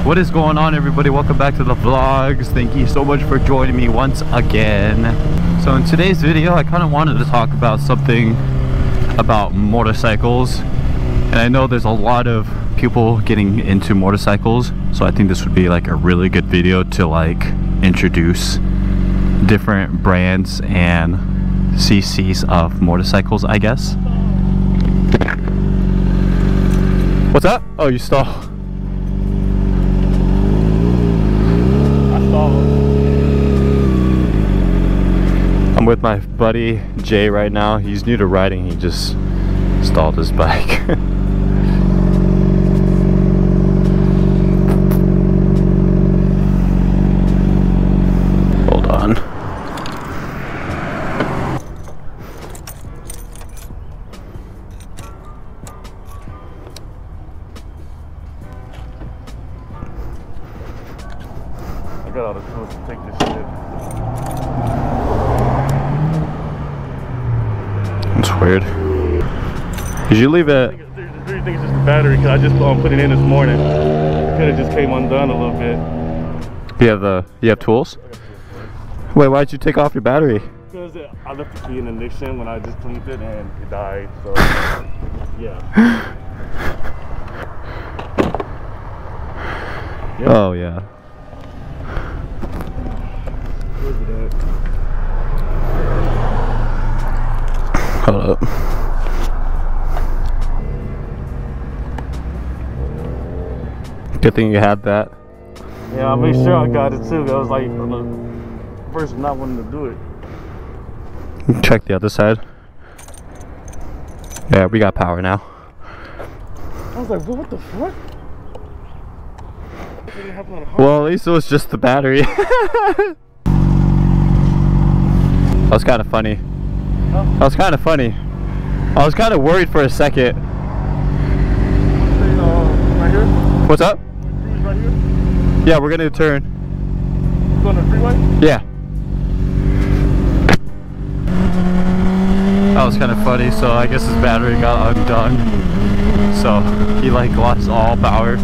What is going on, everybody? Welcome back to the vlogs. Thank you so much for joining me once again. So in today's video, I kind of wanted to talk about something about motorcycles. And I know there's a lot of people getting into motorcycles, so I think this would be like a really good video to like introduce different brands and CCs of motorcycles, I guess. What's up? Oh, you stalled. I'm with my buddy Jay right now. He's new to riding. He just stalled his bike. Hold on. I got all the tools to take this shit. It's weird. Did you leave it? I really think it's just the battery, because I just put it in this morning. Could have just came undone a little bit. You have tools? Wait, why'd you take off your battery? Because I left the key in the ignition when I just cleaned it and it died, so yeah. Oh yeah. Where's it at? Hold up. Good thing you had that. Yeah, I made sure I got it too. I was like the person not wanting to do it. Check the other side. Yeah, we got power now. I was like, what the fuck? Well, at least it was just the battery. That was kind of funny. Huh? That was kind of funny. I was kind of worried for a second. Right here? What's up? Cruise right here? Yeah, we're gonna turn. Going to the freeway? Yeah. That was kind of funny. So I guess his battery got undone. So he like lost all power.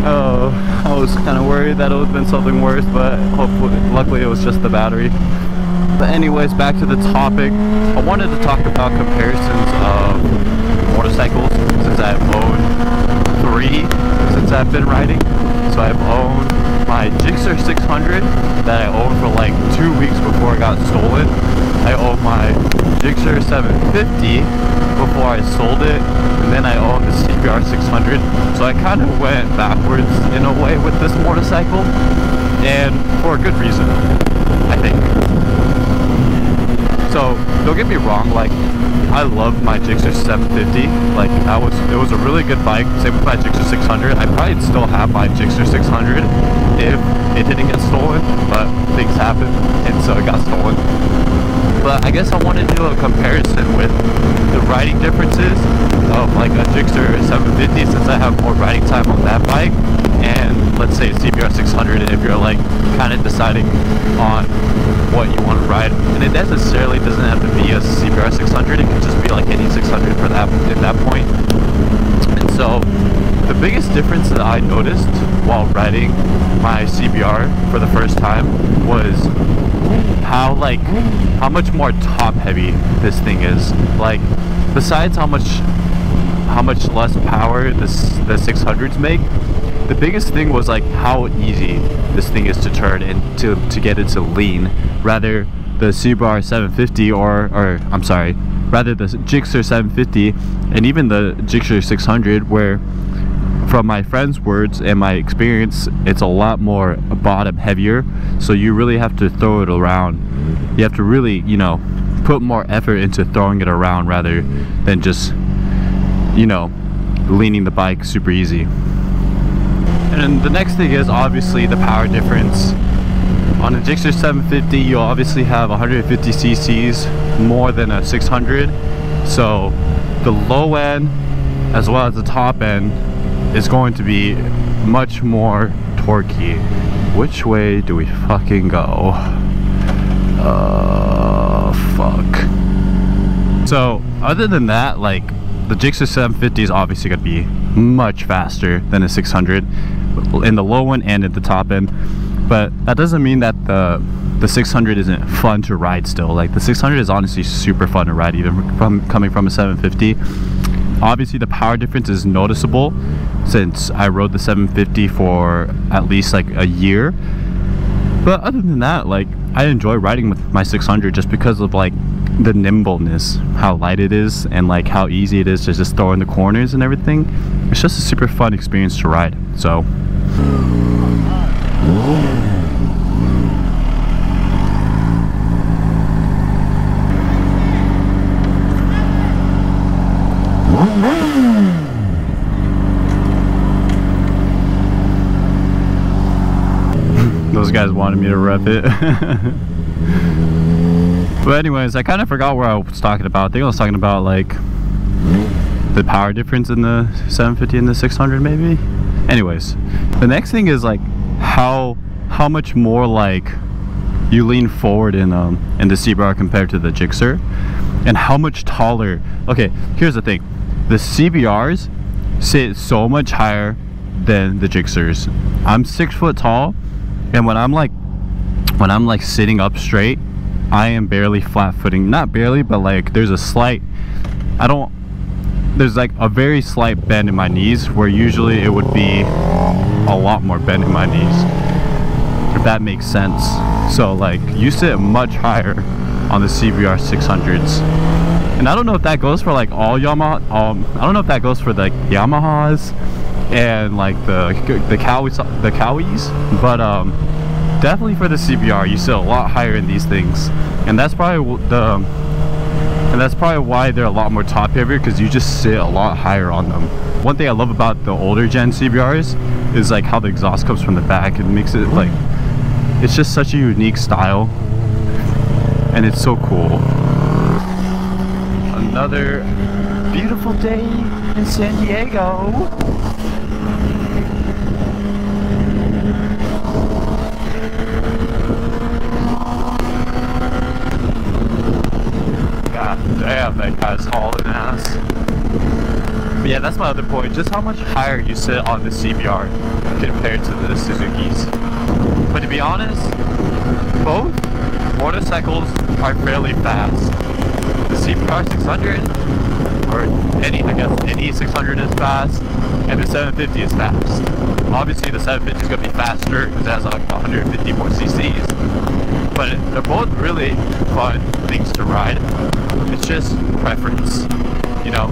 Oh, I was kind of worried that it would have been something worse, but hopefully, luckily it was just the battery. But anyways, back to the topic. I wanted to talk about comparisons of motorcycles since I've owned 3 since I've been riding. So I've owned my GSXR 600 that I owned for like 2 weeks before it got stolen. I owned my GSXR 750 before I sold it, and then I owned the CBR 600. So I kind of went backwards in a way with this motorcycle, and for a good reason, I think. So don't get me wrong, like I love my GSXR 750. Like it was a really good bike. Same with my GSXR 600. I probably still have my GSXR 600 if it didn't get stolen, but things happen, and so it got stolen. But I guess I wanted to do a comparison with the riding differences of like a GSXR 750 since I have more riding time on that bike, and let's say CBR 600 if you're like kind of deciding on what you want to ride. And it necessarily doesn't have to be a CBR 600, it could just be like any 600 for that at that point. And so the biggest difference that I noticed while riding my CBR for the first time was how much more top heavy this thing is. Like besides how much less power the 600s make, the biggest thing was like how easy this thing is to turn and to get it to lean. Rather the CBR 750 or I'm sorry, rather the GSXR 750 and even the GSXR 600, where from my friends' words and my experience, it's a lot more bottom heavier, so you really have to throw it around. You have to really, you know, put more effort into throwing it around rather than just, you know, leaning the bike super easy. And then the next thing is obviously the power difference. On a GSXR 750, you'll obviously have 150 cc's more than a 600, so the low end as well as the top end is going to be much more torquey. Which way do we fucking go? Fuck. So other than that, like the GSXR 750 is obviously going to be much faster than a 600. in the low one and at the top end. But that doesn't mean that the 600 isn't fun to ride still. Like the 600 is honestly super fun to ride, even coming from a 750. Obviously the power difference is noticeable since I rode the 750 for at least like a year. But other than that, like I enjoy riding with my 600 just because of like the nimbleness, how light it is, and like how easy it is to just throw in the corners and everything. It's just a super fun experience to ride. So those guys wanted me to rep it. But anyways, I kind of forgot where I was talking about. I think I was talking about like the power difference in the 750 and the 600 maybe. Anyways, the next thing is like how much more like you lean forward in the CBR compared to the GSXR, and how much taller. Okay, here's the thing, the CBRs sit so much higher than the GSXRs. I'm 6 foot tall, and when I'm like sitting up straight, I am barely flat footing. Not barely, but like there's a slight, there's like a very slight bend in my knees, where usually it would be a lot more bend in my knees, if that makes sense. So like you sit much higher on the CBR 600s. And I don't know if that goes for like all Yamaha, I don't know if that goes for like Yamahas and like the Kawi's, but definitely for the CBR you sit a lot higher in these things, and that's probably why they're a lot more top heavier, because you just sit a lot higher on them. One thing I love about the older gen CBRs is like how the exhaust comes from the back. It makes it like, it's just such a unique style, and it's so cool. Another beautiful day in San Diego. Damn, that guy's hauling ass. But yeah, that's my other point, just how much higher you sit on the CBR compared to the Suzuki's. But to be honest, both motorcycles are fairly fast. The CBR 600, or any 600 is fast, and the 750 is fast. Obviously the 750 is going to be faster because it has like 150 more cc's. But they're both really fun things to ride. It's just preference, you know.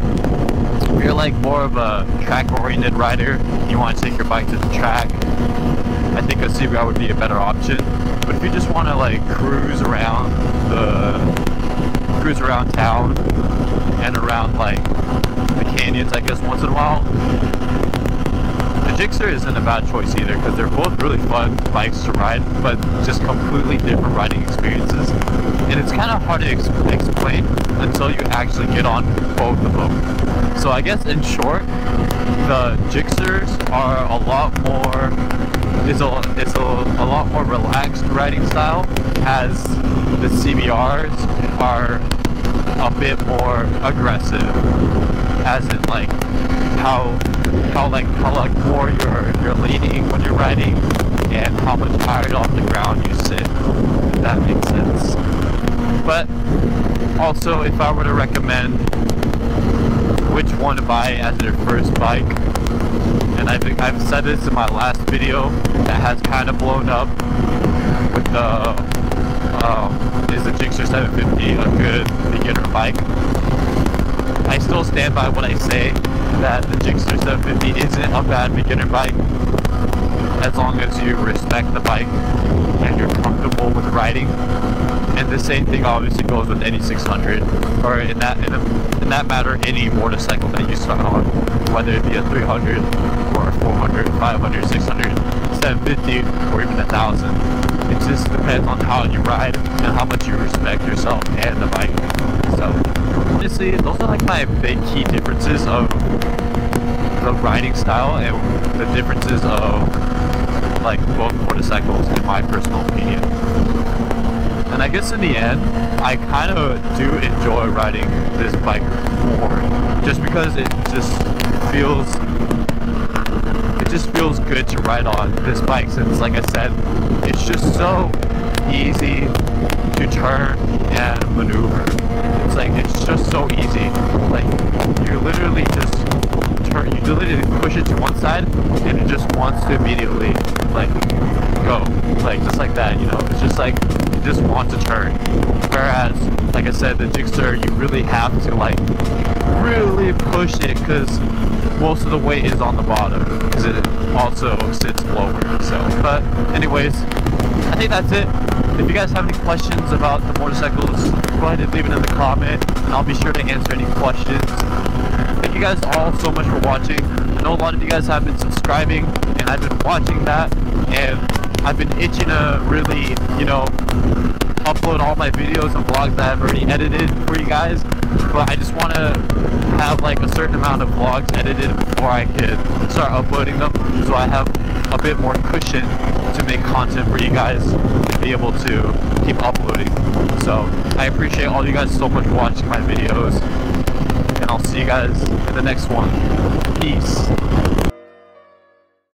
If you're like more of a track-oriented rider, you want to take your bike to the track, I think a CBR would be a better option. But if you just want to like cruise around town and around like the canyons, I guess, once in a while, the GSXR isn't a bad choice either, because they're both really fun bikes to ride, but just completely different riding experiences. And it's kind of hard to explain until you actually get on both of them. So I guess in short, the GSXRs are a lot more, it's a lot more relaxed riding style, as the CBRs are a bit more aggressive, as in like how more you're leaning when you're riding, and how much higher off the ground you sit, if that makes sense. But also, if I were to recommend which one to buy as your first bike, and I think I've said this in my last video that has kind of blown up with the is the GSXR 750 a good beginner bike? I still stand by what I say, that the GSXR 750 isn't a bad beginner bike, as long as you respect the bike and you're comfortable with riding. And the same thing obviously goes with any 600, or in that matter, any motorcycle that you start on, whether it be a 300 or a 400, 500, 600, 750, or even 1,000. It just depends on how you ride and how much you respect yourself and the bike. So honestly, those are like my big key differences of the riding style, and the differences of like both motorcycles, in my personal opinion. And I guess in the end, I kind of do enjoy riding this bike more, just because it just feels it just feels good to ride on this bike, since, like I said, it's just so easy to turn and maneuver. It's like, it's just so easy. Like, you literally just turn, you literally push it to one side and it just wants to immediately like go, like just like that, you know. It's just like, you just want to turn. Whereas, like I said, the Gixxer, you really have to like really push it, because most of the weight is on the bottom, because it also sits lower. So, but anyways, I think that's it. If you guys have any questions about the motorcycles, go ahead and leave it in the comment, and I'll be sure to answer any questions. Thank you guys all so much for watching. I know a lot of you guys have been subscribing, and I've been watching that, and I've been itching to really, you know, upload all my videos and vlogs that I've already edited for you guys, but I just want to have like a certain amount of vlogs edited before I could start uploading them, so I have a bit more cushion to make content for you guys and be able to keep uploading. So I appreciate all you guys so much for watching my videos, and I'll see you guys in the next one. Peace.